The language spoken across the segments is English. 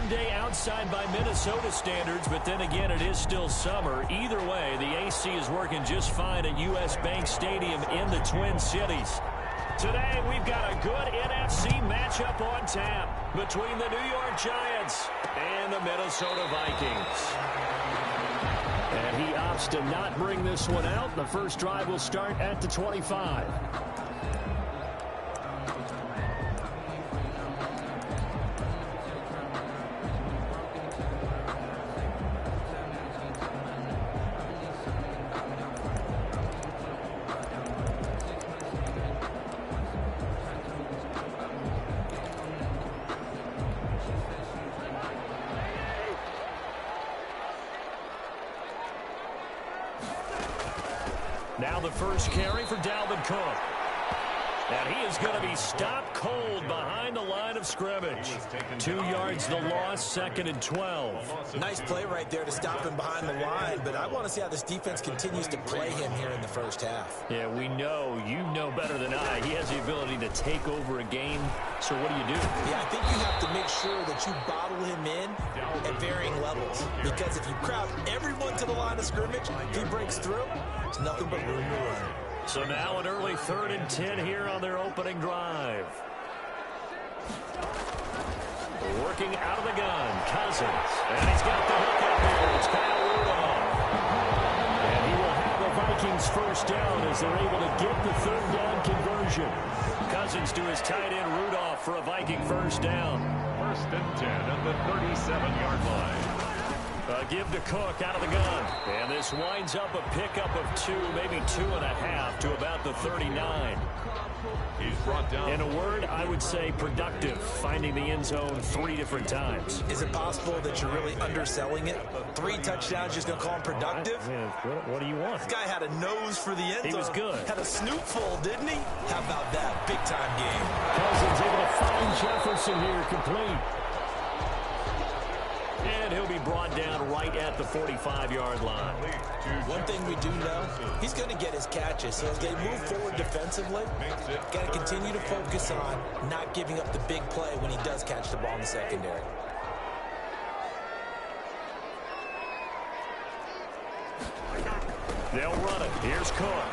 day outside by Minnesota standards, but then again, it is still summer. Either way, the AC is working just fine at U.S. Bank Stadium in the Twin Cities. Today, we've got a good NFC matchup on tap between the New York Giants and the Minnesota Vikings. And he opts to not bring this one out. The first drive will start at the 25. Now the first carry for Dalvin Cook. And he is going to be stopped cold behind the line of scrimmage. 2 yards the loss, 2nd and 12. Nice play right there to stop him behind the line, but I want to see how this defense continues to play him here in the first half. Yeah, we know, you know better than I, he has the ability to take over a game. So what do you do? Yeah, I think you have to make sure that you bottle him in at varying levels. Because if you crowd everyone to the line of scrimmage, if he breaks through, there's nothing but room to run. So now an early 3rd and 10 here on their opening drive. Working out of the gun, Cousins. And he's got the hook up here. It's Kyle Rudolph. And he will have the Vikings first down as they're able to get the 3rd down conversion. Cousins to his tight end Rudolph for a Viking first down. 1st and 10 at the 37-yard line. Give to Cook out of the gun. And this winds up a pickup of 2, maybe 2.5 to about the 39. He's brought down. In a word, I would say productive, finding the end zone 3 different times. Is it possible that you're really underselling it? 3 touchdowns, just going to call him productive? What do you want? This guy had a nose for the end zone. He was good. Had a snootful, didn't he? How about that? Big-time game. Cousins able to find Jefferson here, complete. And he'll be brought down right at the 45-yard line. One thing we do know, he's going to get his catches. So as they move forward defensively, got to continue to focus on not giving up the big play when he does catch the ball in the secondary. They'll run it. Here's Cook.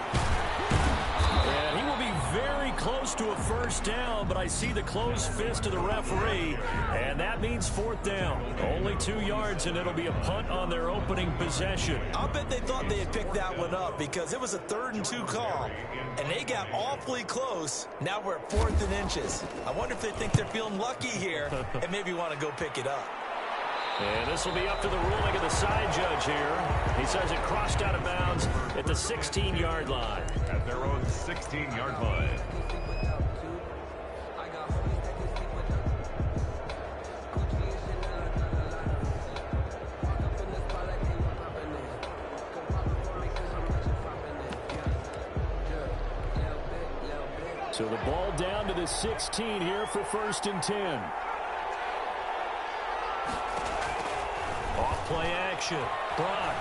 And he will be very close to a first down, but I see the closed fist of the referee, and that means 4th down. Only 2 yards, and it'll be a punt on their opening possession. I'll bet they thought they had picked that one up because it was a 3rd and 2 call, and they got awfully close. Now we're at 4th and inches. I wonder if they think they're feeling lucky here and maybe want to go pick it up. And this will be up to the ruling of the side judge here. He says it crossed out of bounds at the 16-yard line. At their own 16-yard line. So the ball down to the 16 here for 1st and 10. Off-play action. Brock.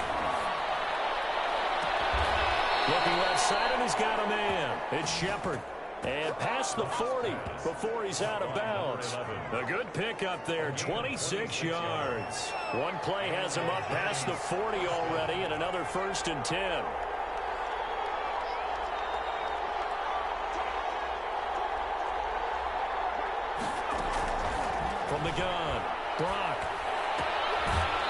Looking left side, and he's got a man. It's Shepard. And past the 40 before he's out of bounds. A good pickup there, 26 yards. One play has him up past the 40 already, and another 1st and 10. From the gun, Brock.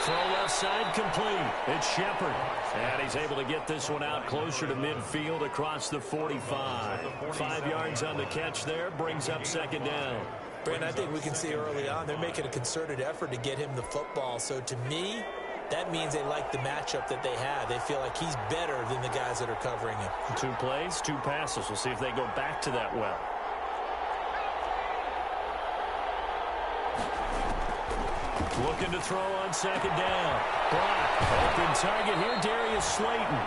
Throw left side complete. It's Shepard. And he's able to get this one out closer to midfield across the 45. 5 yards on the catch there. Brings up 2nd down. Brandon, I think we can see early on they're making a concerted effort to get him the football. So to me, that means they like the matchup that they have. They feel like he's better than the guys that are covering him. 2 plays, 2 passes. We'll see if they go back to that well. Looking to throw on 2nd down. Brock, open target here, Darius Slayton.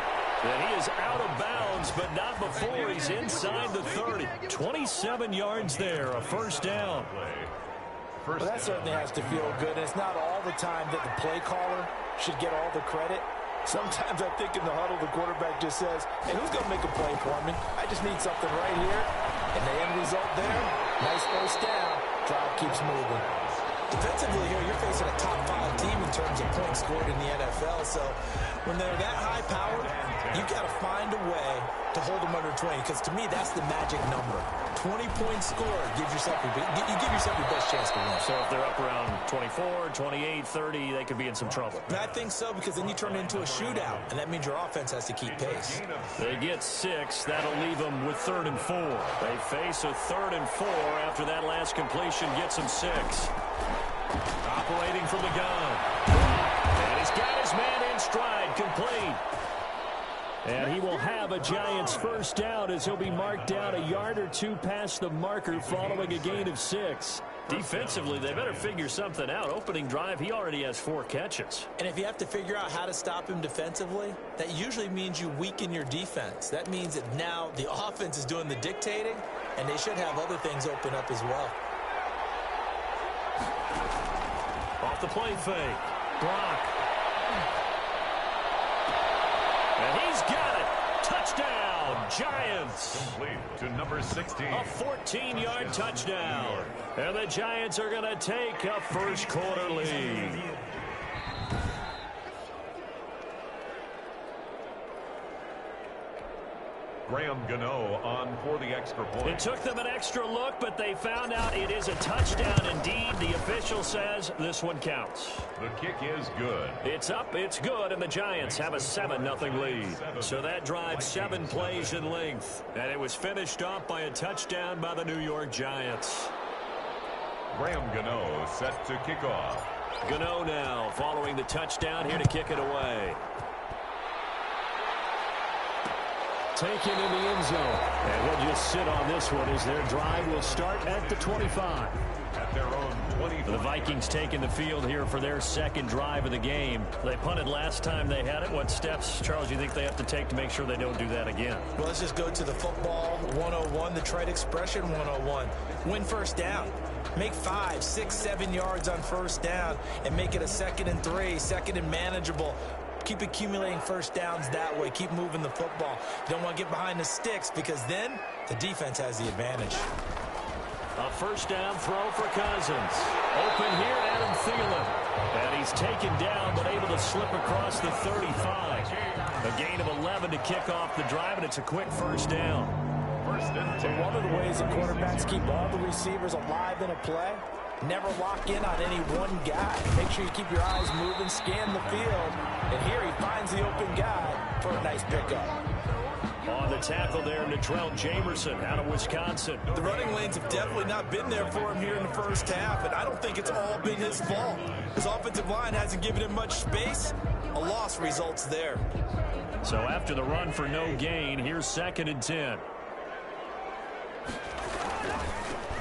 And he is out of bounds, but not before he's inside the 30. 27 yards there, a 1st down. Well, that certainly has to feel good. And it's not all the time that the play caller should get all the credit. Sometimes I think in the huddle, the quarterback just says, hey, who's going to make a play for me? I just need something right here. And the end result there, nice 1st down. Drive keeps moving. Defensively here, you're facing a terms of points scored in the NFL. So when they're that high powered, you got to find a way to hold them under 20, because to me, that's the magic number. 20 points scored gives yourself you give yourself your best chance to win. So if they're up around 24, 28, 30, they could be in some trouble. I think so, because then you turn it into a shootout, and that means your offense has to keep pace. They get 6. That'll leave them with 3rd and 4. They face a 3rd and 4 after that last completion gets them 6. Operating from the gun. And he's got his man in stride, complete. And he will have a Giants first down as he'll be marked down a yard or 2 past the marker following a gain of 6. Defensively, they better figure something out. Opening drive, he already has 4 catches. And if you have to figure out how to stop him defensively, that usually means you weaken your defense. That means that now the offense is doing the dictating, and they should have other things open up as well. Off the play fake. Block. And he's got it. Touchdown, Giants. Complete to number 16. A 14-yard touchdown. And the Giants are going to take a first quarter lead. Graham Gano on for the extra point. It took them an extra look, but they found out it is a touchdown indeed. The official says this one counts. The kick is good. It's up, it's good, and the Giants have a 7-0 lead. So that drive 7 plays in length, and it was finished off by a touchdown by the New York Giants. Graham Gano set to kick off. Gano now following the touchdown here to kick it away. Taken in the end zone. And he'll just sit on this one as their drive will start at the 25. At their own 25. The Vikings taking the field here for their second drive of the game. They punted last time they had it. What steps, Charles, do you think they have to take to make sure they don't do that again? Well, let's just go to the football 101, the trade expression 101. Win first down. Make 5, 6, 7 yards on first down and make it a 2nd and 3, 2nd and manageable. Keep accumulating first downs that way. Keep moving the football. You don't want to get behind the sticks, because then the defense has the advantage. A first down throw for Cousins. Open here, Adam Thielen. And he's taken down, but able to slip across the 35. A gain of 11 to kick off the drive, and it's a quick first down. First and 10. One of the ways that quarterbacks keep all the receivers alive in a play, never lock in on any one guy. Make sure you keep your eyes moving, scan the field, and here he finds the open guy for a nice pickup. On the tackle there, Natrell Jamerson out of Wisconsin. The running lanes have definitely not been there for him here in the first half, and I don't think it's all been his fault. His offensive line hasn't given him much space. A loss results there. So after the run for no gain, here's 2nd and 10.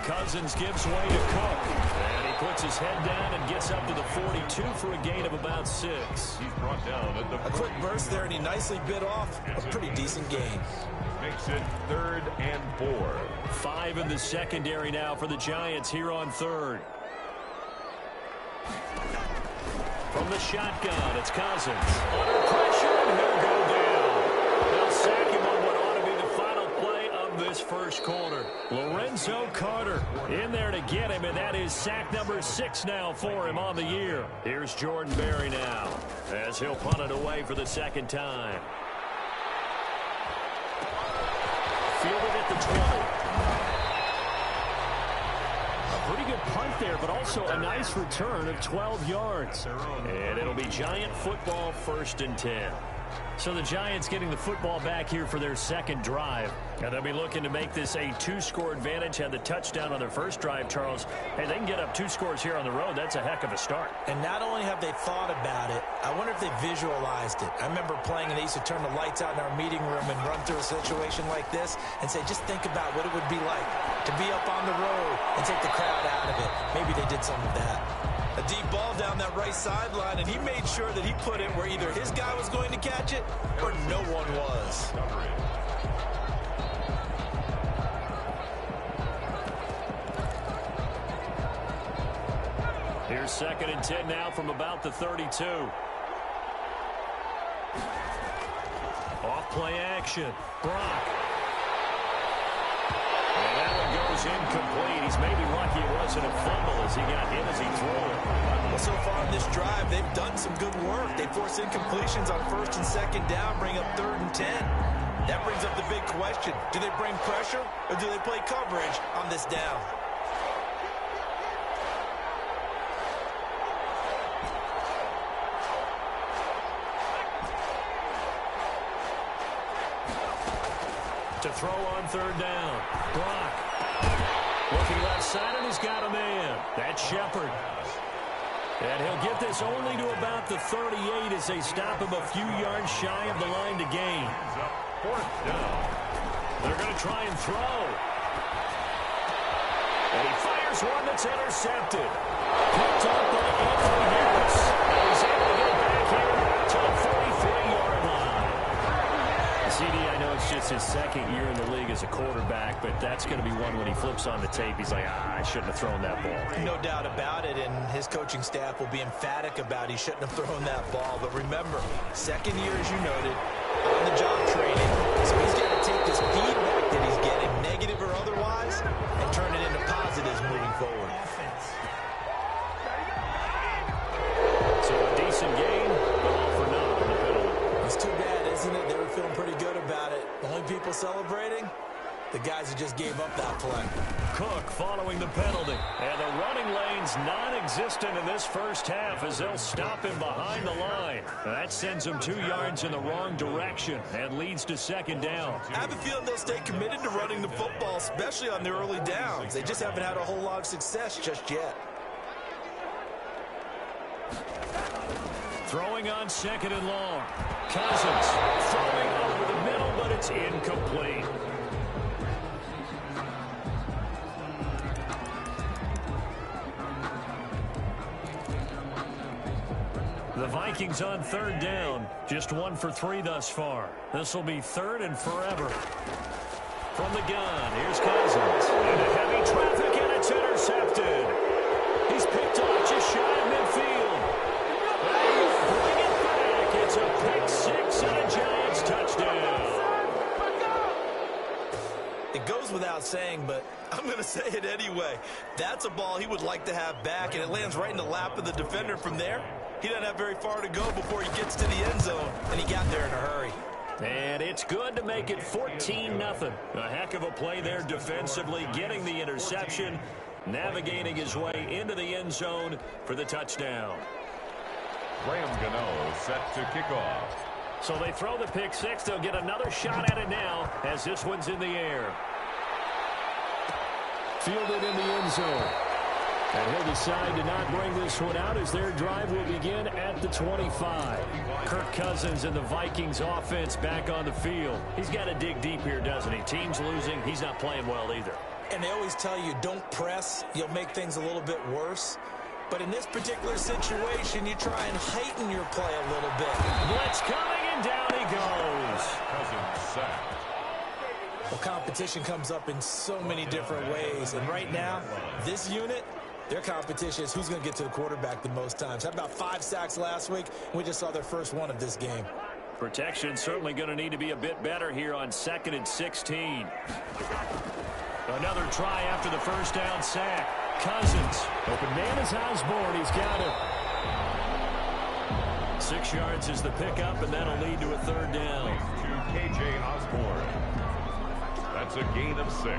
Cousins gives way to Cook. And he puts his head down and gets up to the 42 for a gain of about 6. He's brought down at the A quick burst there, and he nicely bit off a pretty decent gain. Makes it 3rd and 4. 5 in the secondary now for the Giants here on 3rd. From the shotgun, it's Cousins. Under pressure, and he'll go down. They'll sack him on what ought to be the final play of this first quarter. Lorenzo Carter in there to get him, and that is sack number 6 now for him on the year. Here's Jordan Berry now as he'll punt it away for the 2nd time. Fielded at the 20. A pretty good punt there, but also a nice return of 12 yards. And it'll be Giant football 1st and 10. So the Giants getting the football back here for their second drive. And they'll be looking to make this a 2-score advantage. Had the touchdown on their first drive, Charles. Hey, they can get up 2 scores here on the road. That's a heck of a start. And not only have they thought about it, I wonder if they visualized it. I remember playing, and they used to turn the lights out in our meeting room and run through a situation like this and say, just think about what it would be like to be up on the road and take the crowd out of it. Maybe they did some of that. A deep ball down that right sideline, and he made sure that he put it where either his guy was going to catch it or no one was. Here's 2nd and 10 now from about the 32. Off play action. Brock. And that one goes goes incomplete. He's maybe lucky it wasn't a fumble as he got hit as he threw it. Well, so far in this drive, they've done some good work. They force incompletions on 1st and 2nd down, bring up 3rd and 10. That brings up the big question. Do they bring pressure or do they play coverage on this down? To throw on 3rd down. Brock. Looking left side, and he's got a man. That's Shepard. And he'll get this only to about the 38 as they stop him a few yards shy of the line to gain. 4th down. They're going to try and throw. And he fires one that's intercepted. Picked up by Anthony Harris. And he's able to get back here to the 43-yard line. CD, I know it's just his 2nd year in the league as a quarterback, but that's going to be one when he flips on the tape. He's like, I shouldn't have thrown that ball. No doubt about it, and his coaching staff will be emphatic about he shouldn't have thrown that ball. But remember, 2nd year, as you noted, on the job training. So he's got to take this feedback that he's getting, negative or otherwise, and turn it into positives moving forward. So a decent game, but all for naught on the penalty. It's too bad, isn't it? They were feeling pretty good about it. The only people celebrating, the guys who just gave up that play. Cook following the penalty. And the running lane's non-existent in this first half as they'll stop him behind the line. That sends him 2 yards in the wrong direction and leads to 2nd down. I have a feeling they'll stay committed to running the football, especially on their early downs. They just haven't had a whole lot of success just yet. Throwing on 2nd and long. Cousins throwing over the middle, but it's incomplete. The Vikings on 3rd down. Just 1 for 3 thus far. This will be 3rd and forever. From the gun, here's Cousins. Into heavy traffic, and it's intercepted. He's picked off just shy of midfield. Bring it back. It's a pick 6 and a Giants touchdown. It goes without saying, but I'm going to say it anyway. That's a ball he would like to have back, and it lands right in the lap of the defender from there. He doesn't have very far to go before he gets to the end zone, and he got there in a hurry. And it's good to make it 14-0. A heck of a play there defensively, getting the interception, navigating his way into the end zone for the touchdown. Graham Gano set to kick off. So they throw the pick 6. They'll get another shot at it now as this one's in the air. Fielded in the end zone. And he'll decide to not bring this one out as their drive will begin at the 25. Kirk Cousins and the Vikings offense back on the field. He's got to dig deep here, doesn't he? Team's losing. He's not playing well either. And they always tell you, don't press. You'll make things a little bit worse. But in this particular situation, you try and heighten your play a little bit. Blitz coming, and down he goes. Cousins sacked. Well, competition comes up in so many different ways. And right now, this unit, their competition is who's going to get to the quarterback the most times. Had about 5 sacks last week. We just saw their first one of this game. Protection certainly going to need to be a bit better here on 2nd and 16. Another try after the first down sack. Cousins. Open man is Osborne. He's got it. 6 yards is the pickup, and that'll lead to a 3rd down. To K.J. Osborne. That's a gain of 6.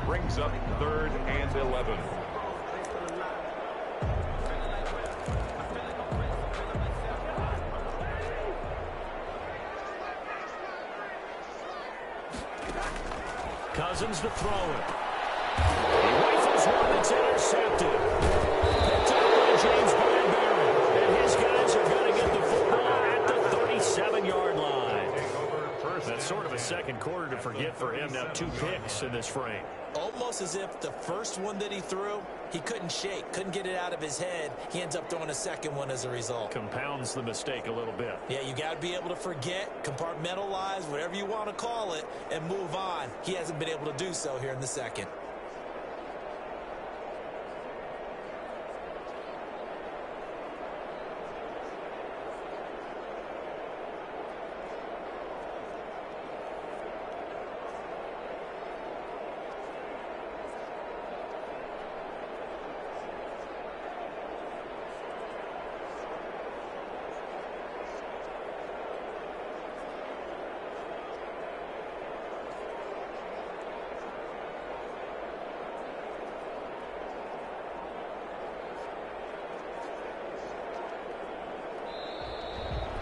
Brings up 3rd and 11. Cousins to throw it. He rifles one that's intercepted. Picked up by James Bradbury. And his guys are going to get the football at the 37-yard line. That's sort of a second quarter to forget for him. Now 2 picks in this frame. Almost as if the first one that he threw, he couldn't shake, couldn't get it out of his head. He ends up throwing a second one as a result. Compounds the mistake a little bit. Yeah, you got to be able to forget, compartmentalize, whatever you want to call it, and move on. He hasn't been able to do so here in the second.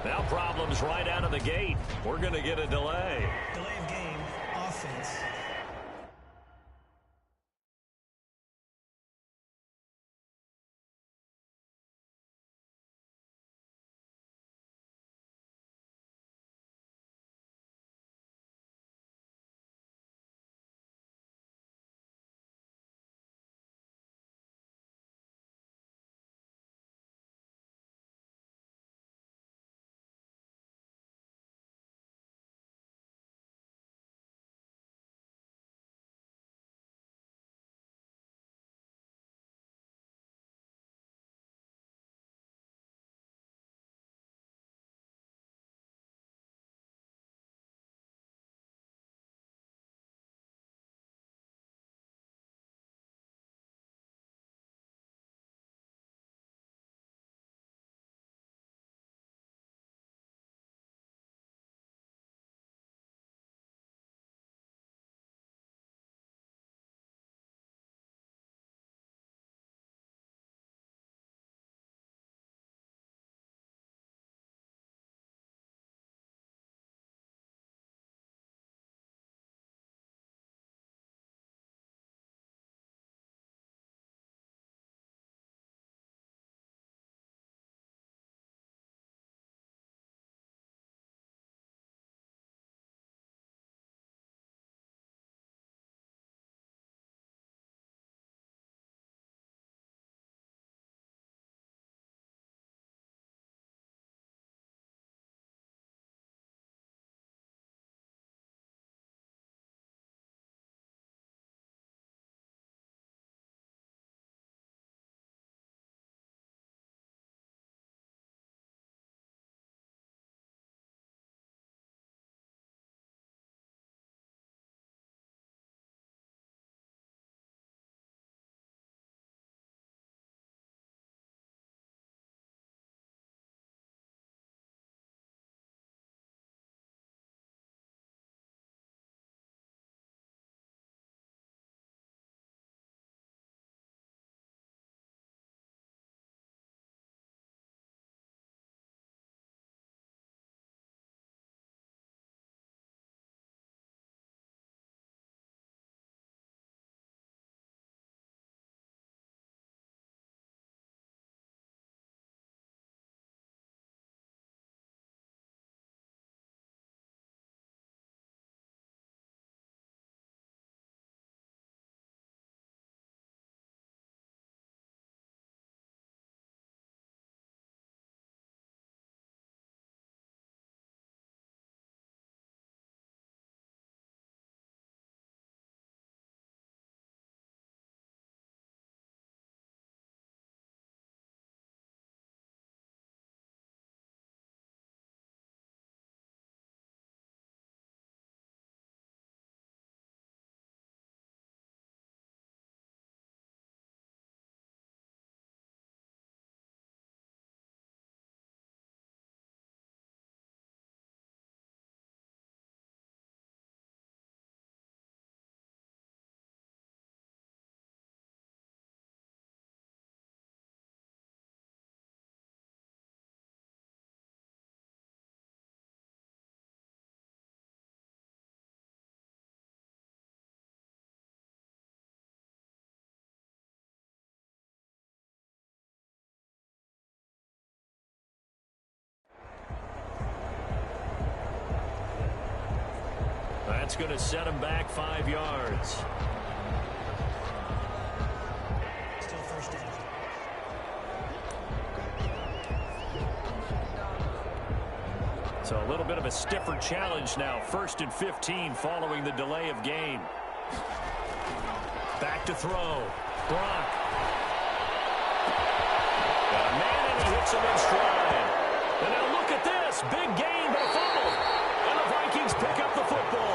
Now problems right out of the gate. We're going to get a delay. Delay of game, offense. That's going to set him back 5 yards. Still first down. So a little bit of a stiffer challenge now. 1st and 15 following the delay of game. Back to throw. Gronk. Got a man and he hits him in stride. And now look at this. Big gain, but a fumble. And the Vikings pick up the football.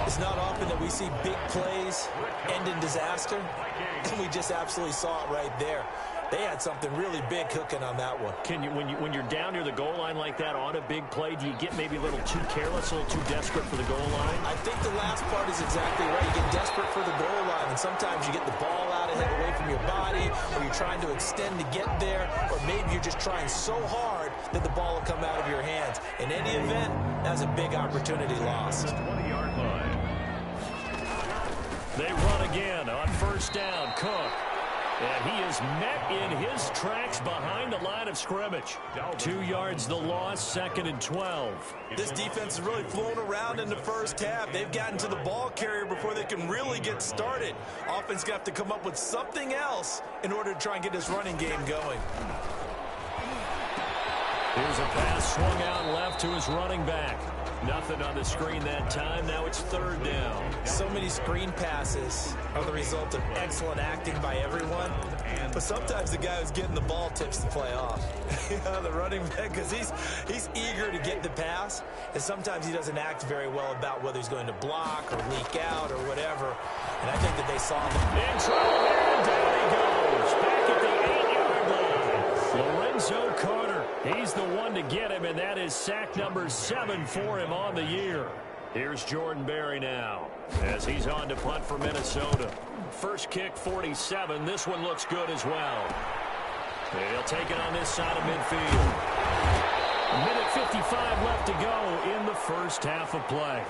It's not often that we see big plays end in disaster, and we just absolutely saw it right there. They had something really big cooking on that one. Can you, when you're down near the goal line like that on a big play, do you get maybe a little too careless, a little too desperate for the goal line? I think the last part is exactly right. You get desperate for the goal line, and sometimes you get the ball out of to hit away from your body, or you're trying to extend to get there, or maybe you're just trying so hard that the ball will come out of your hands. In any event, that's a big opportunity lost. 20-yard line. They run again on first down. Cook. And he is met in his tracks behind the line of scrimmage. 2 yards the loss, 2nd and 12. This defense has really flown around in the first half. They've gotten to the ball carrier before they can really get started. Offense got to come up with something else in order to try and get this running game going. Here's a pass swung out left to his running back. Nothing on the screen that time. Now it's 3rd down. So many screen passes are the result of excellent acting by everyone. But sometimes the guy who's getting the ball tips the play off. The running back, because he's eager to get the pass. And sometimes he doesn't act very well about whether he's going to block or leak out or whatever. And I think that they saw him. In trouble there, and down he goes. Back at the 8-yard line. Lorenzo Carter. He's the one to get him, and that is sack number 7 for him on the year. Here's Jordan Berry now as he's on to punt for Minnesota. First kick, 47. This one looks good as well. And he'll take it on this side of midfield. 1:55 left to go in the first half of play.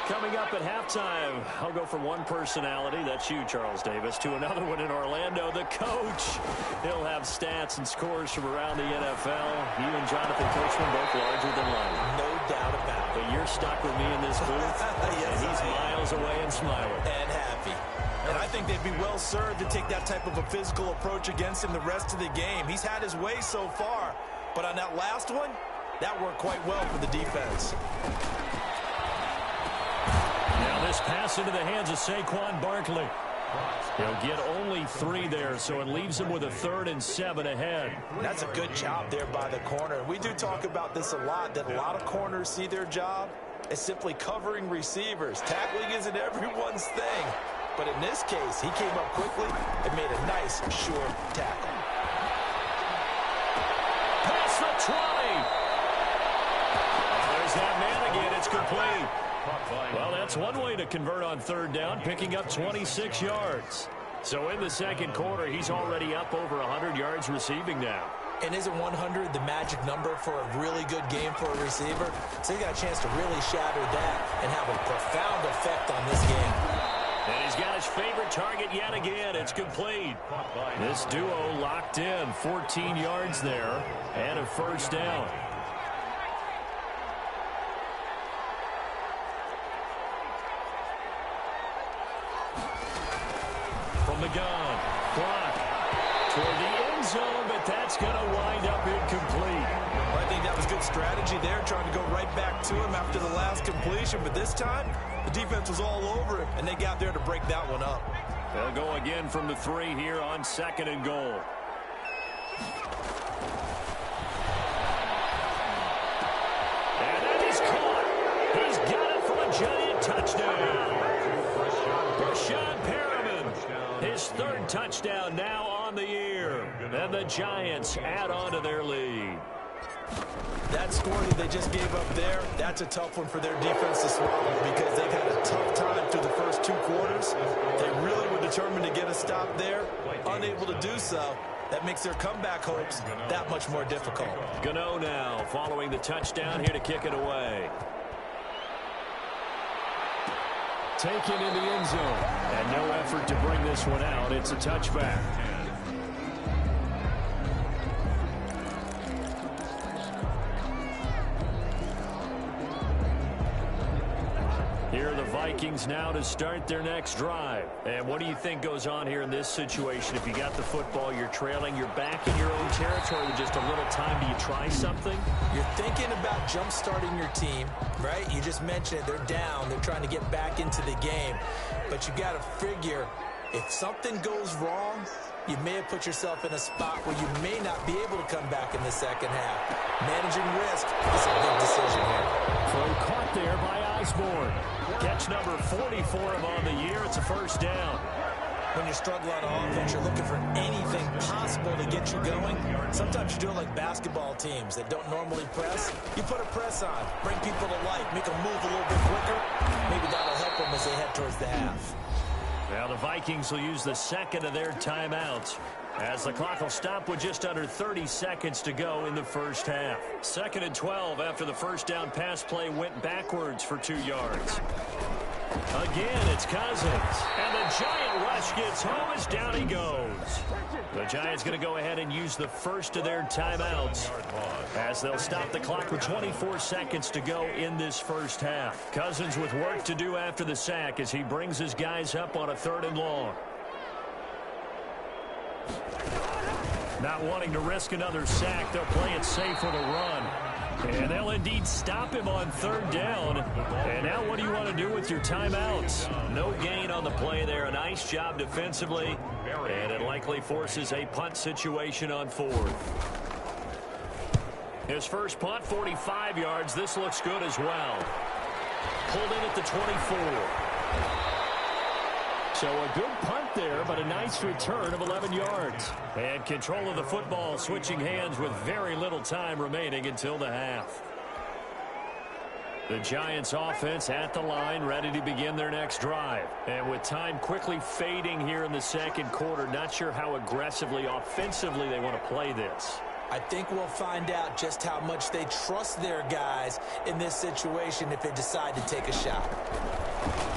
Coming up at halftime, I'll go from one personality, that's you, Charles Davis, to another one in Orlando, the coach. He'll have stats and scores from around the NFL. You and Jonathan Coachman both larger than life. No doubt about it. But you're stuck with me in this booth, Yes, and he's miles away and smiling. And happy. And I think they'd be well served to take that type of a physical approach against him the rest of the game. He's had his way so far, but on that last one, that worked quite well for the defense. Now this pass into the hands of Saquon Barkley. He'll get only 3 there, so it leaves him with a 3rd and 7 ahead. That's a good job there by the corner. We do talk about this a lot, that a lot of corners see their job as simply covering receivers. Tackling isn't everyone's thing. But in this case, he came up quickly and made a nice, sure tackle. Pass the 20. There's that man again. It's complete. Well, that's one way to convert on 3rd down, picking up 26 yards. So in the second quarter, he's already up over 100 yards receiving now. And isn't 100 the magic number for a really good game for a receiver? So he got a chance to really shatter that and have a profound effect on this game. And he's got his favorite target yet again. It's complete. This duo locked in, 14 yards there, and a 1st down. From the gun, clock toward the end zone, but that's going to wind up incomplete. Well, I think that was good strategy there, trying to go right back to him after the last completion. But this time, the defense was all over him, and they got there to break that one up. They'll go again from the 3 here on 2nd and goal. And that is caught. He's got it for a giant touchdown. Rashad Perriman, his 3rd touchdown now on the year. And the Giants add on to their lead. That score that they just gave up there, that's a tough one for their defense to swallow because they've had a tough time through the first 2 quarters. They really were determined to get a stop there, unable to do so. That makes their comeback hopes that much more difficult. Gano now following the touchdown here to kick it away. Taken in the end zone, and no effort to bring this one out. It's a touchback. Here are the Vikings now to start their next drive. And what do you think goes on here in this situation? If you got the football, you're trailing, you're back in your own territory with just a little time. Do you try something? You're thinking about jump-starting your team, right? You just mentioned it. They're down. They're trying to get back into the game. But you got to figure, if something goes wrong, you may have put yourself in a spot where you may not be able to come back in the second half. Managing risk is a big decision here. Throw caught there by Osborne. Catch number 40 for him on the year. It's a 1st down. when you struggle on offense, you're looking for anything possible to get you going. Sometimes you do it like basketball teams that don't normally press. You put a press on, bring people to life, make them move a little bit quicker. Maybe that'll help them as they head towards the half. Now the Vikings will use the second of their timeouts, as the clock will stop with just under 30 seconds to go in the first half. 2nd and 12 after the first down pass play went backwards for 2 yards. Again, it's Cousins. And the Giant rush gets home as down he goes. The Giants going to go ahead and use the first of their timeouts, as they'll stop the clock with 24 seconds to go in this first half. Cousins with work to do after the sack as he brings his guys up on a 3rd and long. Not wanting to risk another sack, they'll play it safe with a run. And they'll indeed stop him on 3rd down. And now what do you want to do with your timeouts? No gain on the play there. A nice job defensively. And it likely forces a punt situation on 4th. His first punt, 45 yards. This looks good as well. Pulled in at the 24. So a good punt there, but a nice return of 11 yards. And control of the football switching hands with very little time remaining until the half. The Giants offense at the line, ready to begin their next drive. And with time quickly fading here in the second quarter, not sure how aggressively, offensively they want to play this. I think we'll find out just how much they trust their guys in this situation if they decide to take a shot.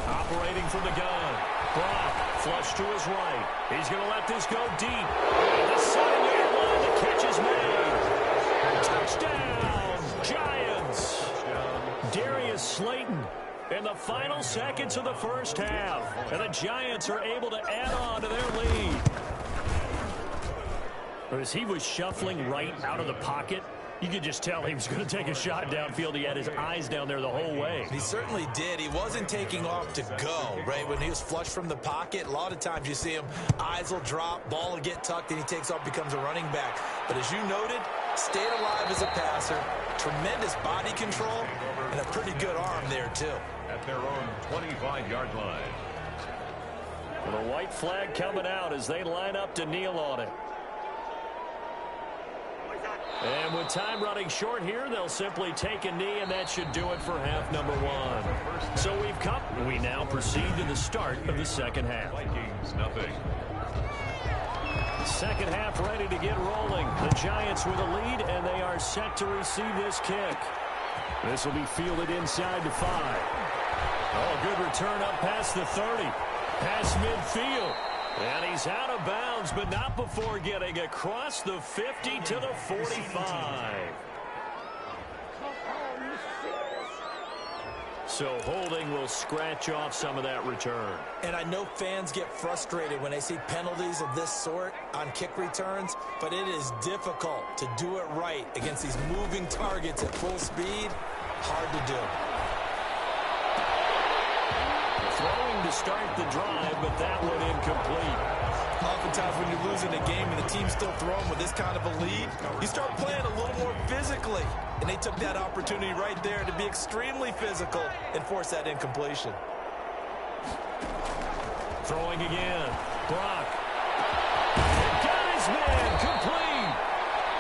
Operating from the gun. Brock, flush to his right. He's going to let this go deep. And the 7-yard line, the catch is made. Touchdown, Giants. Darius Slayton in the final seconds of the first half. And the Giants are able to add on to their lead. As he was shuffling right out of the pocket, you could just tell he was going to take a shot downfield. He had his eyes down there the whole way. He certainly did. He wasn't taking off to go, right? When he was flushed from the pocket, a lot of times you see him, eyes will drop, ball will get tucked, and he takes off, becomes a running back. But as you noted, stayed alive as a passer, tremendous body control, and a pretty good arm there, too. At their own 25-yard line. With a white flag coming out as they line up to kneel on it. And with time running short here, they'll simply take a knee, and that should do it for half number 1. So we now proceed to the start of the second half. Vikings, nothing. Second half ready to get rolling. The Giants with a lead, and they are set to receive this kick. This will be fielded inside the 5. Oh, good return up past the 30. Past midfield. And he's out of bounds, but not before getting across the 50 to the 45. So holding will scratch off some of that return. And I know fans get frustrated when they see penalties of this sort on kick returns, but it is difficult to do it right against these moving targets at full speed. Hard to do. Throwing to start the drive, but that one incomplete. Oftentimes when you're losing a game and the team's still throwing with this kind of a lead, you start playing a little more physically. And they took that opportunity right there to be extremely physical and force that incompletion. Throwing again. Brock. Got his man complete.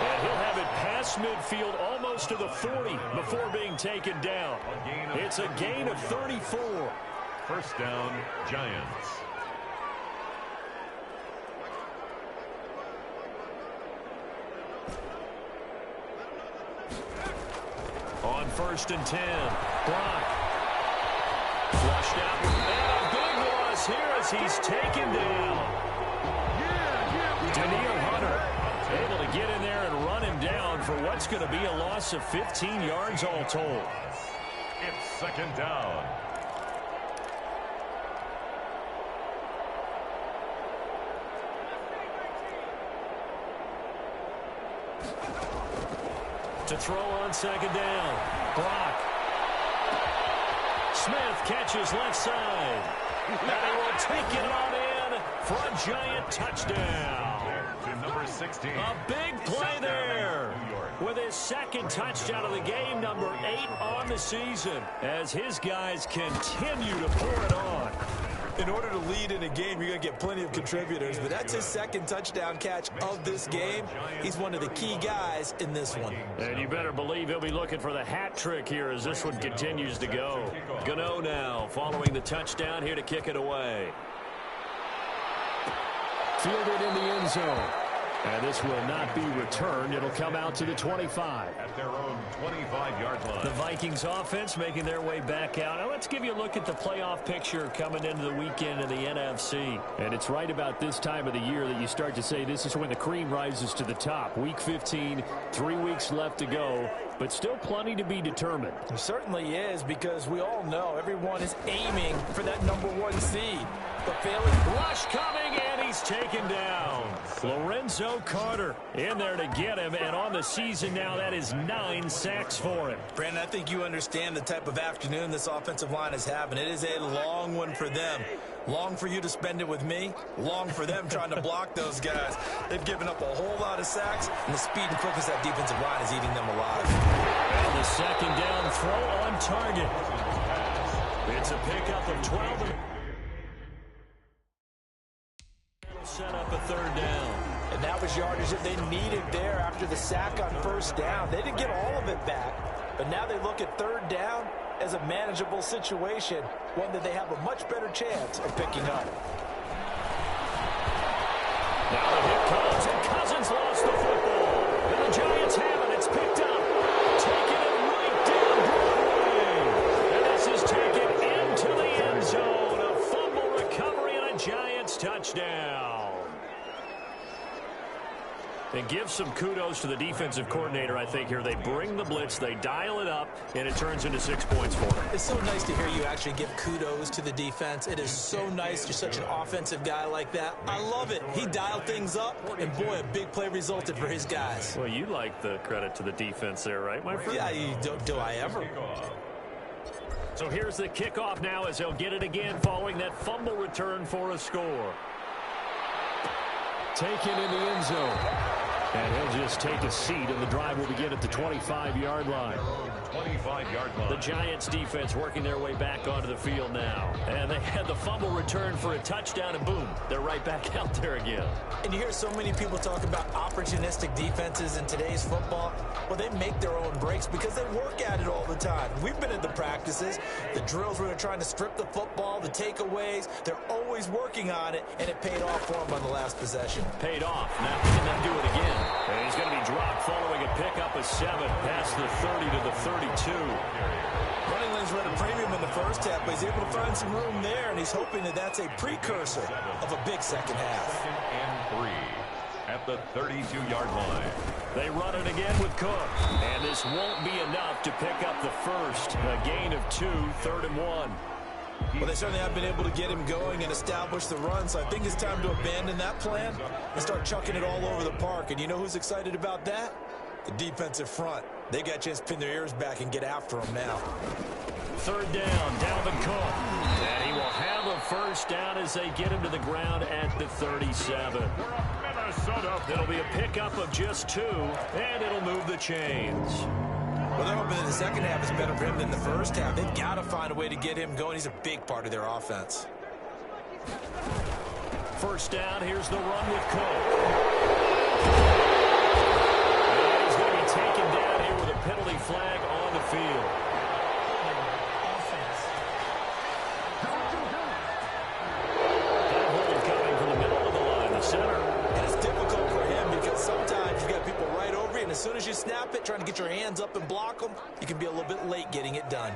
And he'll have it past midfield almost to the 40 before being taken down. It's a gain of 34. First down, Giants. On 1st and 10, Brock. Flushed out. And a big loss here as he's taken down. Daniil Hunter able to get in there and run him down for what's going to be a loss of 15 yards all told. It's second down. To throw on second down. Brock. Smith catches left side. And he will take it on in for a Giant touchdown. To number 16. A big play there. With his second touchdown of the game, number 8 on the season, as his guys continue to pour it on. In order to lead in a game, you're going to get plenty of contributors, but that's his second touchdown catch of this game. He's one of the key guys in this one. And you better believe he'll be looking for the hat trick here as this one continues to go. Gano now following the touchdown here to kick it away. Fielded in the end zone. And this will not be returned. It'll come out to the 25. At their own 25-yard line. The Vikings offense making their way back out. Now let's give you a look at the playoff picture coming into the weekend in the NFC. And it's right about this time of the year that you start to say this is when the cream rises to the top. Week 15, 3 weeks left to go, but still plenty to be determined. It certainly is, because we all know everyone is aiming for that #1 seed. But failing. Rush coming, and he's taken down. Lorenzo Carter in there to get him, and on the season now, that is 9 sacks for him. Brandon, I think you understand the type of afternoon this offensive line is having. It is a long one for them. Long for you to spend it with me. Long for them trying to block those guys. They've given up a whole lot of sacks, and the speed and quickness of that defensive line is eating them alive. And the second down throw on target. It's a pickup of 12. Set up a third down. And that was yardage that they needed there after the sack on first down. They didn't get all of it back, but now they look at third down as a manageable situation, one that they have a much better chance of picking up. Now the hit comes, and Cousins lost the football. And the Giants have it. It's picked up. Taking it right down Broadway. And this is taken into the end zone. A fumble recovery and a Giants touchdown. And give some kudos to the defensive coordinator, I think, here. They bring the blitz, they dial it up, and it turns into 6 points for them. It's so nice to hear you actually give kudos to the defense. It is so nice. You're such an offensive guy like that. I love it. He dialed things up, and boy, a big play resulted for his guys. Well, you like the credit to the defense there, right, my friend? Yeah, do I ever? So here's the kickoff now as they'll get it again following that fumble return for a score. Taken in the end zone. And he'll just take a seat, and the drive will begin at the 25-yard line. 25-yard line. The Giants defense working their way back onto the field now. And they had the fumble return for a touchdown, and boom, they're right back out there again. And you hear so many people talk about opportunistic defenses in today's football. Well, they make their own breaks because they work at it all the time. We've been at the practices, the drills where they're trying to strip the football, the takeaways. They're always working on it, and it paid off for them on the last possession. Paid off. Now can they do it again? And he's going to be dropped following a pickup of 7 past the 30 to the 32. Running lanes were at a premium in the first half, but he's able to find some room there, and he's hoping that that's a precursor of a big second half. 2nd and 3 at the 32-yard line. They run it again with Cook, and this won't be enough to pick up the first. A gain of 2, 3rd and 1. Well, they certainly have been able to get him going and establish the run, so I think it's time to abandon that plan and start chucking it all over the park. And you know who's excited about that? The defensive front. They got a chance to pin their ears back and get after him now. 3rd down, Dalvin Cook. And he will have a first down as they get him to the ground at the 37. It'll be a pickup of just 2, and it'll move the chains. Well, they're hoping that the second half is better for him than the first half. They've got to find a way to get him going. He's a big part of their offense. First down, here's the run with Cook. And he's going to be taken down here with a penalty flag on the field. Offense. That hold coming from the middle of the line, the center. And it's difficult for him because sometimes you've got people right over you, and as soon as you snap it, trying to get your hands up and block them, you can be a little bit late getting it done.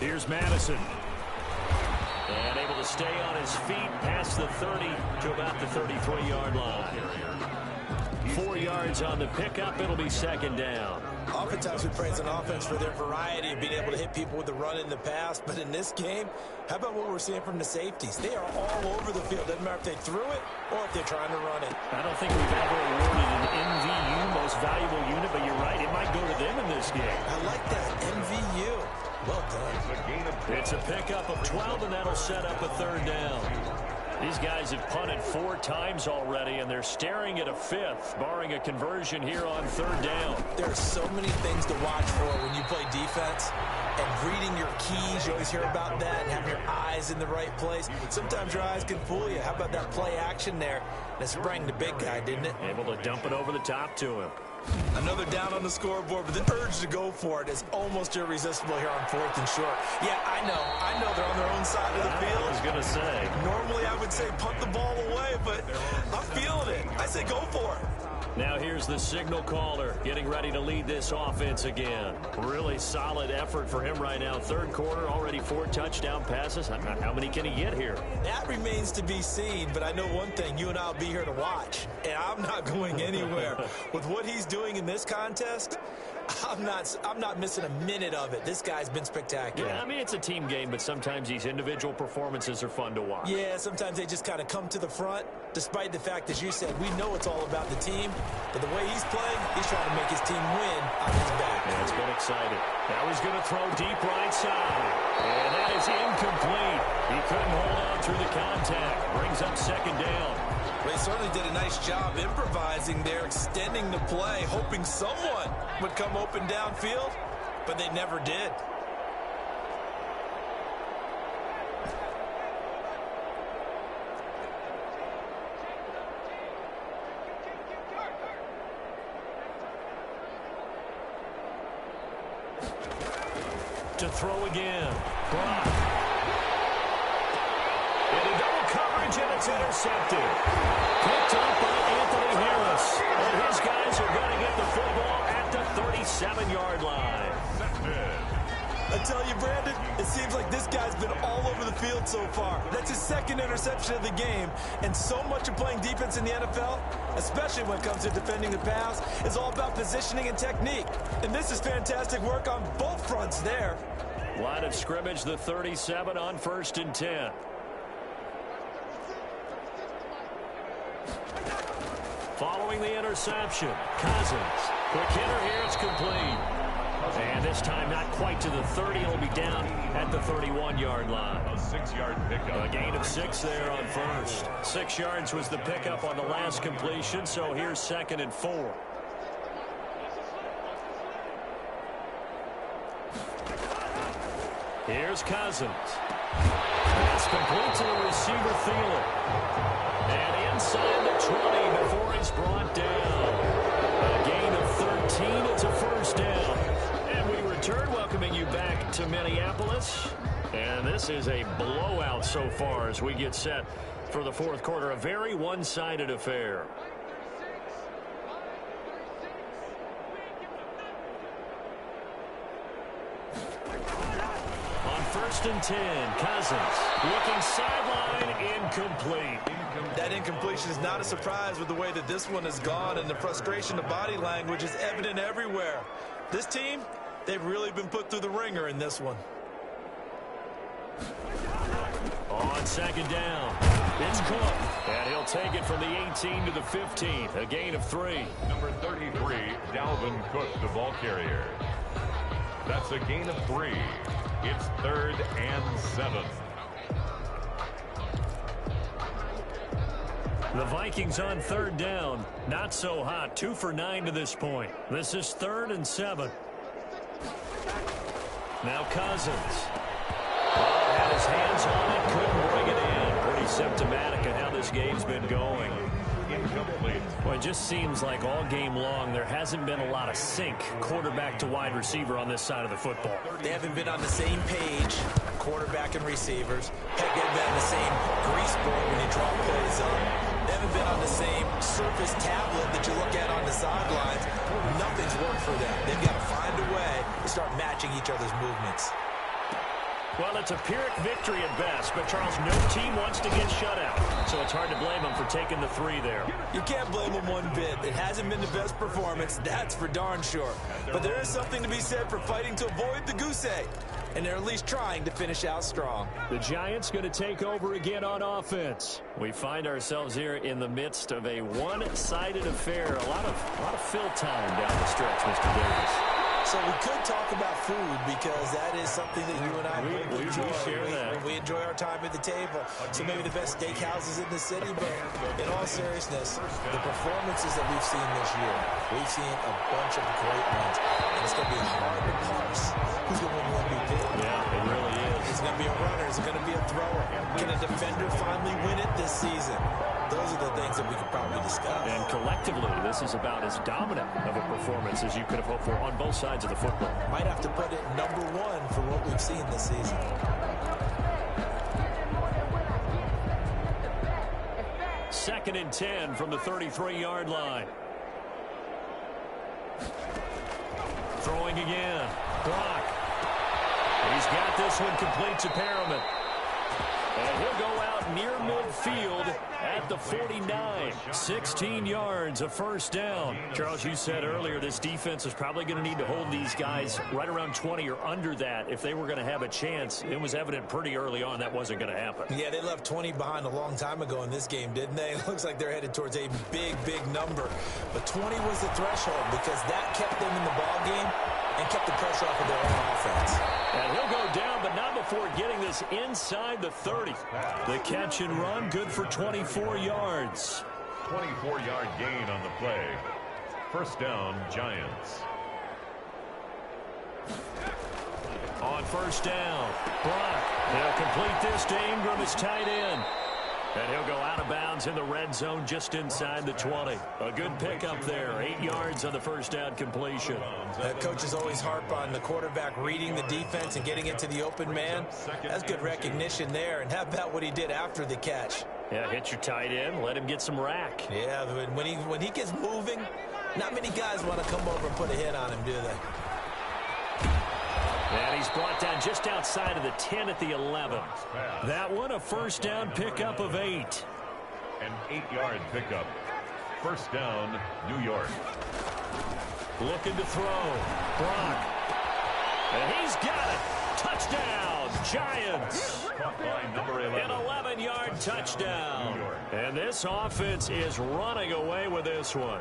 Here's Madison. And able to stay on his feet past the 30 to about the 33-yard line. 4 yards on the pickup. It'll be second down. Oftentimes we praise an offense for their variety of being able to hit people with the run in the past. But in this game, how about what we're seeing from the safeties? They are all over the field. Doesn't matter if they threw it or if they're trying to run it. I don't think we've ever awarded an MVU, most valuable unit, but you're right. It might go to them in this game. I like that. MVU. Well done. It's a pickup of 12, and that'll set up a 3rd down. These guys have punted 4 times already, and they're staring at a 5th, barring a conversion here on 3rd down. There are so many things to watch for when you play defense. And reading your keys, you always hear about that, and having your eyes in the right place. Sometimes your eyes can fool you. How about that play action there? That sprang the big guy, didn't it? Able to dump it over the top to him. Another down on the scoreboard, but the urge to go for it is almost irresistible here on 4th and short. Yeah, I know they're on their own side of the field. I was going to say. Normally I would say punt the ball away, but I'm feeling it. I say go for it. Now here's the signal caller getting ready to lead this offense again. Really solid effort for him right now. 3rd quarter, already 4 touchdown passes. How many can he get here? That remains to be seen, but I know one thing. You and I will be here to watch, and I'm not going anywhere. With what he's doing in this contest, I'm not missing a minute of it. This guy's been spectacular. Yeah, I mean, it's a team game, but sometimes these individual performances are fun to watch. Yeah, sometimes they just kind of come to the front, despite the fact, as you said, we know it's all about the team, but the way he's playing, he's trying to make his team win on his back. And it's been exciting. Now he's going to throw deep right side, and that is incomplete. He couldn't hold on through the contact. Brings up 2nd down. They certainly did a nice job improvising there, extending the play, hoping someone would come open downfield, but they never did. To throw again. Block. Into double coverage, and it's intercepted. Picked up by Anthony Harris. And his guys are going to get the football at the 37-yard line. I tell you, Brandon, it seems like this guy's been all over the field so far. That's his 2nd interception of the game. And so much of playing defense in the NFL, especially when it comes to defending the pass, is all about positioning and technique. And this is fantastic work on both fronts there. Line of scrimmage, the 37 on 1st and 10. Following the interception, Cousins. Quick hitter here, it's complete. And this time not quite to the 30. It'll be down at the 31-yard line. A 6-yard pickup. A gain of 6 there on 1st. 6 yards was the pickup on the last completion, so here's 2nd and 4. Here's Cousins. That's complete to the receiver, Thielen. And inside the 20 before he's brought down. A gain of 13. It's a 1st down. And we return, welcoming you back to Minneapolis. And this is a blowout so far as we get set for the 4th quarter. A very one-sided affair. On 1st and 10, Cousins looking sideline, incomplete. That incompletion is not a surprise with the way that this one has gone, and the frustration of body language is evident everywhere. This team, they've really been put through the ringer in this one. On 2nd down, it's Cook, and he'll take it from the 18 to the 15, a gain of 3. Number 33, Dalvin Cook, the ball carrier. That's a gain of 3. It's 3rd and 7. The Vikings on 3rd down. Not so hot. 2 for 9 to this point. This is 3rd and 7. Now Cousins. Had his hands on it. Couldn't bring it in. Pretty symptomatic of how this game's been going. Incomplete. Well, it just seems like all game long there hasn't been a lot of sync quarterback to wide receiver on this side of the football. They haven't been on the same page, quarterback and receivers. Heck, they haven't been on the same grease board when you draw plays up. They haven't been on the same surface tablet that you look at on the sidelines. Nothing's worked for them. They've got to find a way to start matching each other's movements. Well, it's a Pyrrhic victory at best, but Charles, no team wants to get shut out, so it's hard to blame them for taking the 3 there. You can't blame them one bit. It hasn't been the best performance, that's for darn sure. But there is something to be said for fighting to avoid the goose egg, and they're at least trying to finish out strong. The Giants going to take over again on offense. We find ourselves here in the midst of a one-sided affair. A lot of fill time down the stretch, Mr. Davis. So we could talk about food because that is something that you and I both enjoy. We enjoy our time at the table. So maybe the best steakhouses in the city, but in all seriousness, the performances that we've seen this year, we've seen a bunch of great ones. And it's going to be hard to parse who's going to win the MVP. Yeah, it really is. Is it going to be a runner? Is it going to be a thrower? Can a defender finally win it this season? Those are the things that we could probably discuss. And collectively, this is about as dominant of a performance as you could have hoped for on both sides of the football. Might have to put it number one for what we've seen this season. Second and 10 from the 33-yard line. Throwing again. Brock. He's got this one complete to Perriman. And he'll go out near midfield at the 49. 16 yards, a first down. Charles, you said earlier this defense is probably going to need to hold these guys right around 20 or under that if they were going to have a chance. It was evident pretty early on that wasn't going to happen. Yeah, they left 20 behind a long time ago in this game, didn't they? It looks like they're headed towards a big, big number. But 20 was the threshold because that kept them in the ball game and kept the pressure off of their own offense. And he'll go down, but not before getting this inside the 30. The catch and run, good for 24 yards. 24-yard gain on the play. First down, Giants. On first down, Brock. He'll complete this to Ingram, his tight end. And he'll go out of bounds in the red zone just inside the 20. A good pickup there. 8 yards on the first down completion. Coaches always harp on the quarterback reading the defense and getting it to the open man. That's good recognition there. And how about what he did after the catch? Yeah, hit your tight end. Let him get some rack. Yeah, when he gets moving, not many guys want to come over and put a hit on him, do they? And he's brought down just outside of the 10 at the 11. That one, a first down pickup of 8. An 8-yard pickup. First down, New York. Looking to throw. Brock. And he's got it. Touchdown, Giants. Caught by number 11. An 11-yard touchdown. And this offense is running away with this one.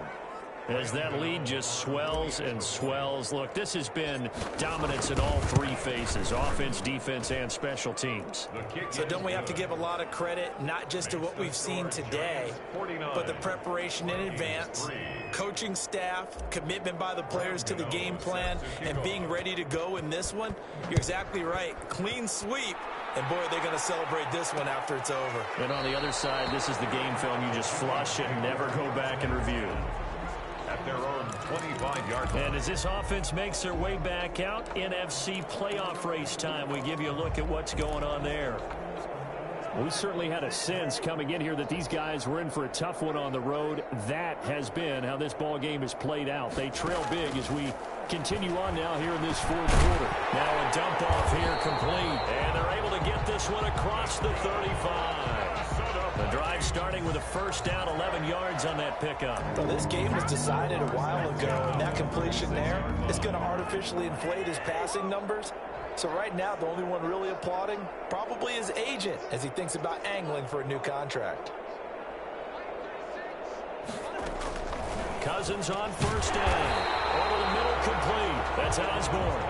As that lead just swells and swells. Look, this has been dominance in all three phases, offense, defense, and special teams. So don't we have to give a lot of credit, not just to what we've seen today, but the preparation in advance, coaching staff, commitment by the players to the game plan, and being ready to go in this one? You're exactly right. Clean sweep. And, boy, they're going to celebrate this one after it's over. And on the other side, this is the game film you just flush and never go back and review. At their own 25-yard line. And as this offense makes their way back out, NFC playoff race time, we give you a look at what's going on there. We certainly had a sense coming in here that these guys were in for a tough one on the road. That has been how this ball game has played out. They trail big as we continue on now here in this fourth quarter. Now a dump off here complete. And they're able to get this one across the 35. The drive starting with a first down, 11 yards on that pickup. Well, this game was decided a while ago, and that completion there is going to artificially inflate his passing numbers. So right now, the only one really applauding probably his agent as he thinks about angling for a new contract. Cousins on first down. Over the middle, complete. That's Osborne.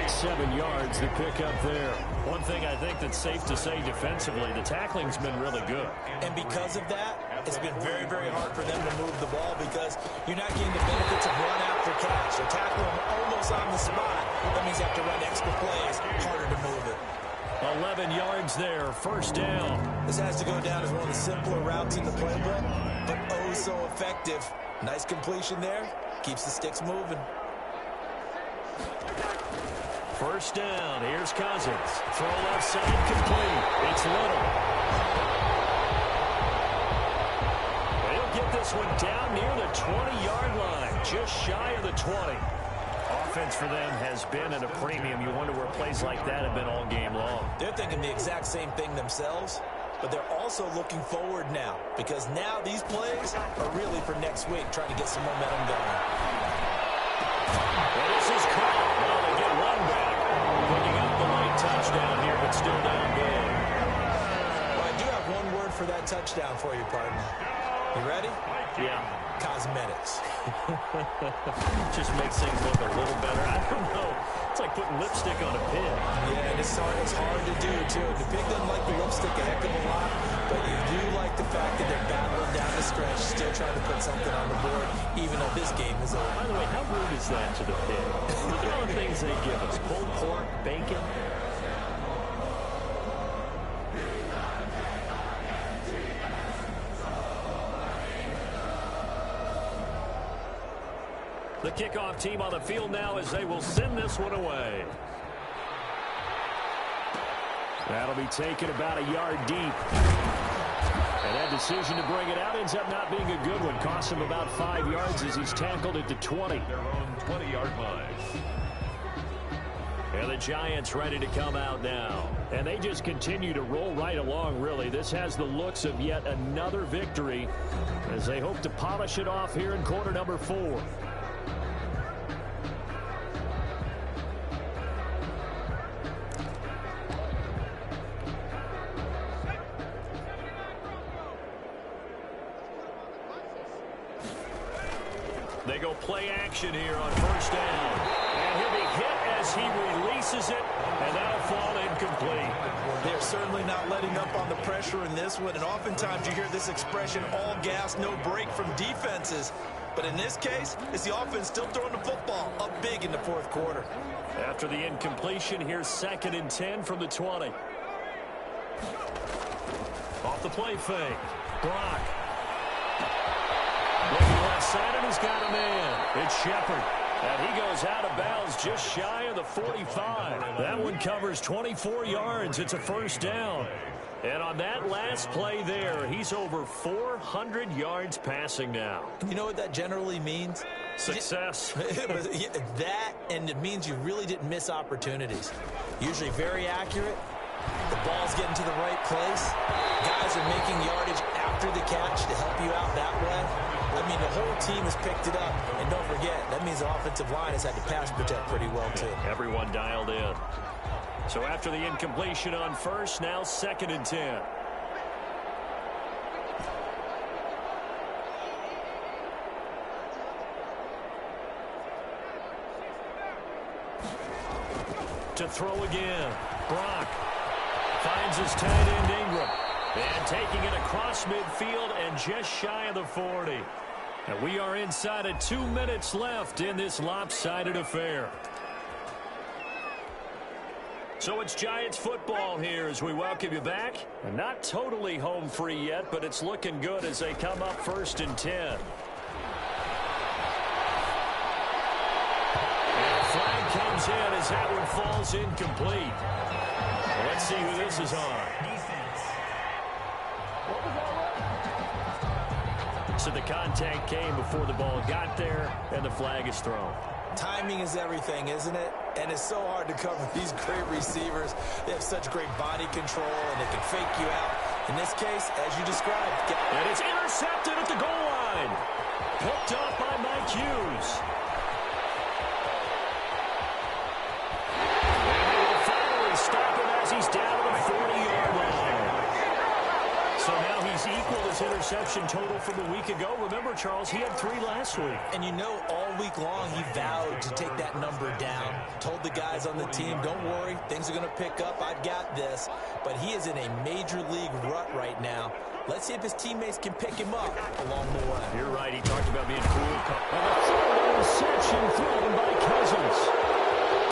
7 yards to pick up there. One thing I think that's safe to say defensively, the tackling's been really good. And because of that, it's been very, very hard for them to move the ball because you're not getting the benefits of run after catch. You're tackling them almost on the spot. That means you have to run extra plays, harder to move it. 11 yards there, first down. This has to go down as one of the simpler routes in the playbook, but oh so effective. Nice completion there, keeps the sticks moving. First down, here's Cousins. Throw left side, complete. It's Little. They'll get this one down near the 20-yard line, just shy of the 20. Offense for them has been at a premium. You wonder where plays like that have been all game long. They're thinking the exact same thing themselves, but they're also looking forward now because now these plays are really for next week, trying to get some momentum going. Well, this is caught. Well, they get one back. Picking up the late touchdown here, but still down big. Well, I do have one word for that touchdown for you, partner. You ready? Yeah. Cosmetics. Just makes things look a little better. I don't know. It's like putting lipstick on a pig. Yeah, and it's hard to do, too. The pig doesn't like the lipstick a heck of a lot, but you do like the fact that they're battling down the stretch, still trying to put something on the board, even though this game is over. By the way, how rude is that to the pig? Look at all the things they give us. Pulled pork, bacon. The kickoff team on the field now as they will send this one away. That'll be taken about a yard deep. And that decision to bring it out ends up not being a good one. Costs him about 5 yards as he's tackled at the 20. Their own 20-yard line. And the Giants ready to come out now. And they just continue to roll right along, really. This has the looks of yet another victory as they hope to polish it off here in quarter number 4. They go play action here on first down. And he'll be hit as he releases it, and that'll fall incomplete. They're certainly not letting up on the pressure in this one, and oftentimes you hear this expression, all gas, no break from defenses. But in this case, it's the offense still throwing the football up big in the fourth quarter. After the incompletion, here's 2nd and 10 from the 20. Off the play fake. Brock. Looking left side, and he's got a man. It's Shepard. And he goes out of bounds just shy of the 45. That one covers 24 yards. It's a first down. And on that last play there, he's over 400 yards passing now. You know what that generally means? Success. That, and it means you really didn't miss opportunities. Usually very accurate. The ball's getting to the right place. Guys are making yardage after the catch to help you out that way. I mean, the whole team has picked it up. And don't forget, that means the offensive line has had to pass protect pretty well, too. Everyone dialed in. So after the incompletion on first, now 2nd and 10. To throw again. Brock finds his tight end Ingram. And taking it across midfield and just shy of the 40. And we are inside of 2 minutes left in this lopsided affair. So it's Giants football here as we welcome you back. And not totally home free yet, but it's looking good as they come up 1st and 10. And a flag comes in as that one falls incomplete. Well, let's see who this is on. So the contact came before the ball got there, and the flag is thrown. Timing is everything, isn't it? And it's so hard to cover these great receivers. They have such great body control, and they can fake you out. In this case, as you described. And it's intercepted at the goal line. Picked off by Mike Hughes. And they will finally stop him as he's down to the 40-yard line. So now he's equal his interception total from a week ago. Remember, Charles, he had 3 last week. And you know, all week long, he vowed to take that number down. Told the guys on the team, don't worry, things are going to pick up. I've got this. But he is in a major league rut right now. Let's see if his teammates can pick him up along the way. You're right. He talked about being cool. And a third interception thrown by Cousins.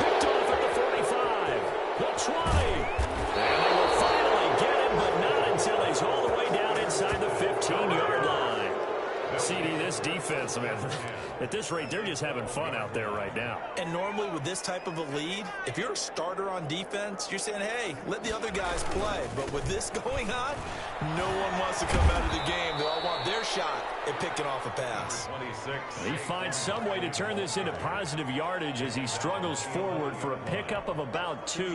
Picked off at the 45. The 20. And they will finally get him, but not until he's all the way down inside the 15-yard line. CD, this defense, man, at this rate, they're just having fun out there right now. And normally with this type of a lead, if you're a starter on defense, you're saying, hey, let the other guys play. But with this going on, no one wants to come out of the game. They all want their shot at picking off a pass. 26. He finds some way to turn this into positive yardage as he struggles forward for a pickup of about 2.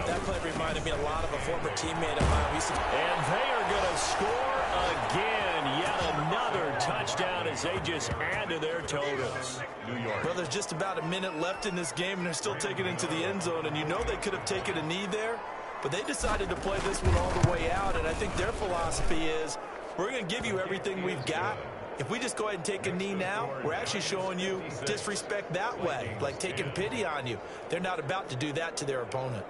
That play reminded me a lot of a former teammate of mine. And they are going to score again. Yet another touchdown as they just add to their totals. New York. Well, there's just about a minute left in this game, and they're still taking it into the end zone. And you know they could have taken a knee there, but they decided to play this one all the way out. And I think their philosophy is, we're going to give you everything we've got. If we just go ahead and take a knee now, we're actually showing you disrespect that way, like taking pity on you. They're not about to do that to their opponent.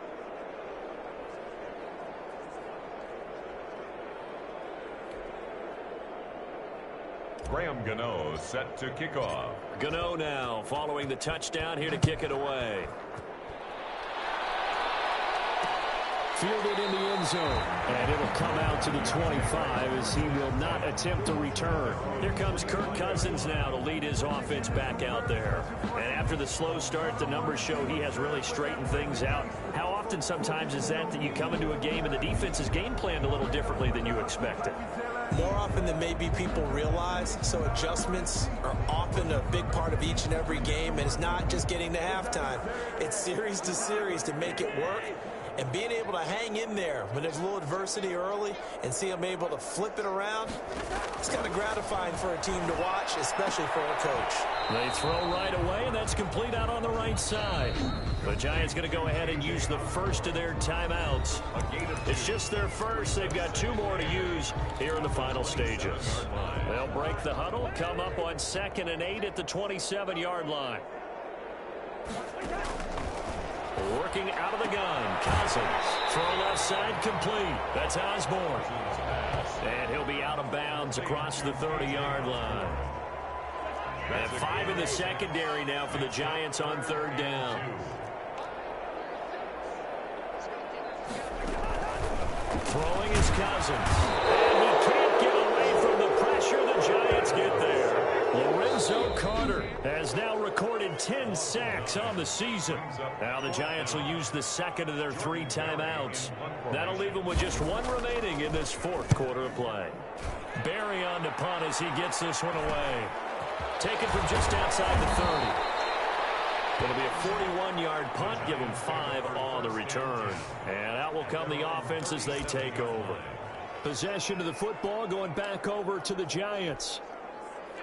Graham Gano set to kick off. Gano now following the touchdown here to kick it away. Fielded in the end zone, and it'll come out to the 25 as he will not attempt a return. Here comes Kirk Cousins now to lead his offense back out there. And after the slow start, the numbers show he has really straightened things out. How often sometimes is that you come into a game and the defense is game planned a little differently than you expected? More often than maybe people realize, so adjustments are often a big part of each and every game, and it's not just getting to halftime. It's series to series to make it work. And being able to hang in there when there's a little adversity early and see them able to flip it around, it's kind of gratifying for a team to watch, especially for a coach. They throw right away, and that's complete out on the right side. The Giants going to go ahead and use the first of their timeouts. It's just their first. They've got 2 more to use here in the final stages. They'll break the huddle, come up on 2nd and 8 at the 27-yard line. Working out of the gun, Cousins. Throw left side complete. That's Osborne. And he'll be out of bounds across the 30-yard line. And 5 in the secondary now for the Giants on 3rd down. Throwing is Cousins. And he can't get away from the pressure. The Giants get there. Lorenzo Carter has now recorded 10 sacks on the season. Now the Giants will use the second of their 3 timeouts. That'll leave them with just 1 remaining in this 4th quarter of play. Barry on the punt as he gets this one away. Taken from just outside the 30. It'll be a 41-yard punt, give them 5 on the return. And out will come the offense as they take over. Possession of the football going back over to the Giants.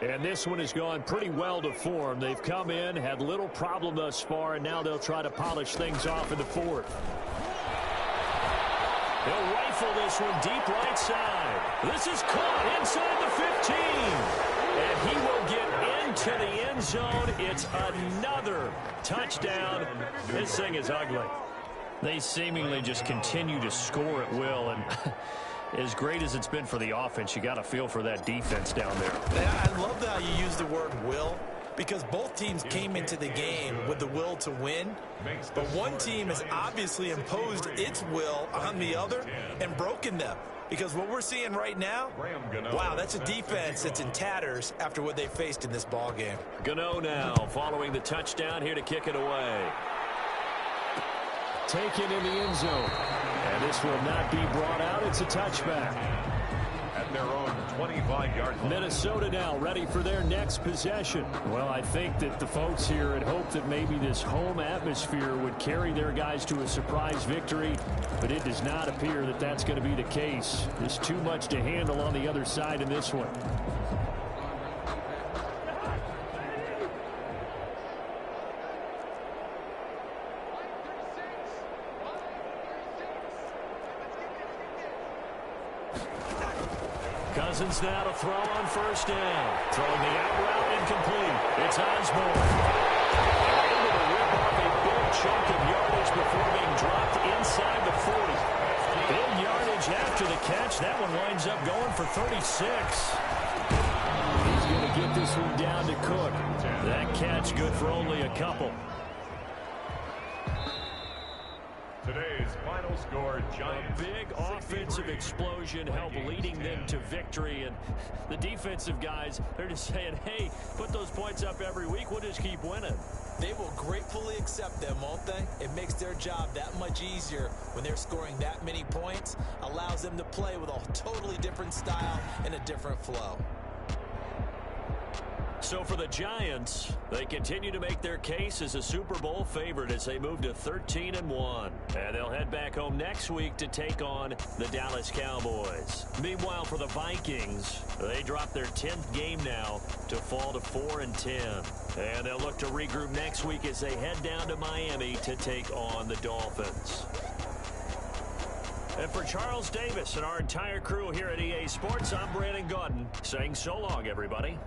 And this one has gone pretty well to form. They've come in, had little problem thus far, and now they'll try to polish things off in the 4th. They'll rifle this one deep right side. This is caught inside the 15. And he will get into the end zone. It's another touchdown. This thing is ugly. They seemingly just continue to score at will, and as great as it's been for the offense, you got to feel for that defense down there. Yeah, I love how you use the word will, because both teams came into the game with the will to win, but one team has obviously imposed its will on the other and broken them. Because what we're seeing right now, wow, that's a defense that's in tatters after what they faced in this ball game. Gano now following the touchdown here to kick it away. Taken in the end zone. And this will not be brought out. It's a touchback. At their own 25-yard line. Minnesota now ready for their next possession. Well, I think that the folks here had hoped that maybe this home atmosphere would carry their guys to a surprise victory, but it does not appear that that's going to be the case. There's too much to handle on the other side in this one. Cousins now to throw on 1st down. Throwing the out route incomplete. It's Osborne. Able to rip off a big chunk of yardage before being dropped inside the 40. Big yardage after the catch. That one winds up going for 36. He's going to get this one down to Cook. That catch good for only a couple. Today's final score, Giants. A big offensive explosion helped leading them to victory. And the defensive guys, they're just saying, hey, put those points up every week. We'll just keep winning. They will gratefully accept them, won't they? It makes their job that much easier when they're scoring that many points. Allows them to play with a totally different style and a different flow. So for the Giants, they continue to make their case as a Super Bowl favorite as they move to 13-1. And they'll head back home next week to take on the Dallas Cowboys. Meanwhile, for the Vikings, they drop their 10th game now to fall to 4-10. And they'll look to regroup next week as they head down to Miami to take on the Dolphins. And for Charles Davis and our entire crew here at EA Sports, I'm Brandon Gaudin saying so long, everybody.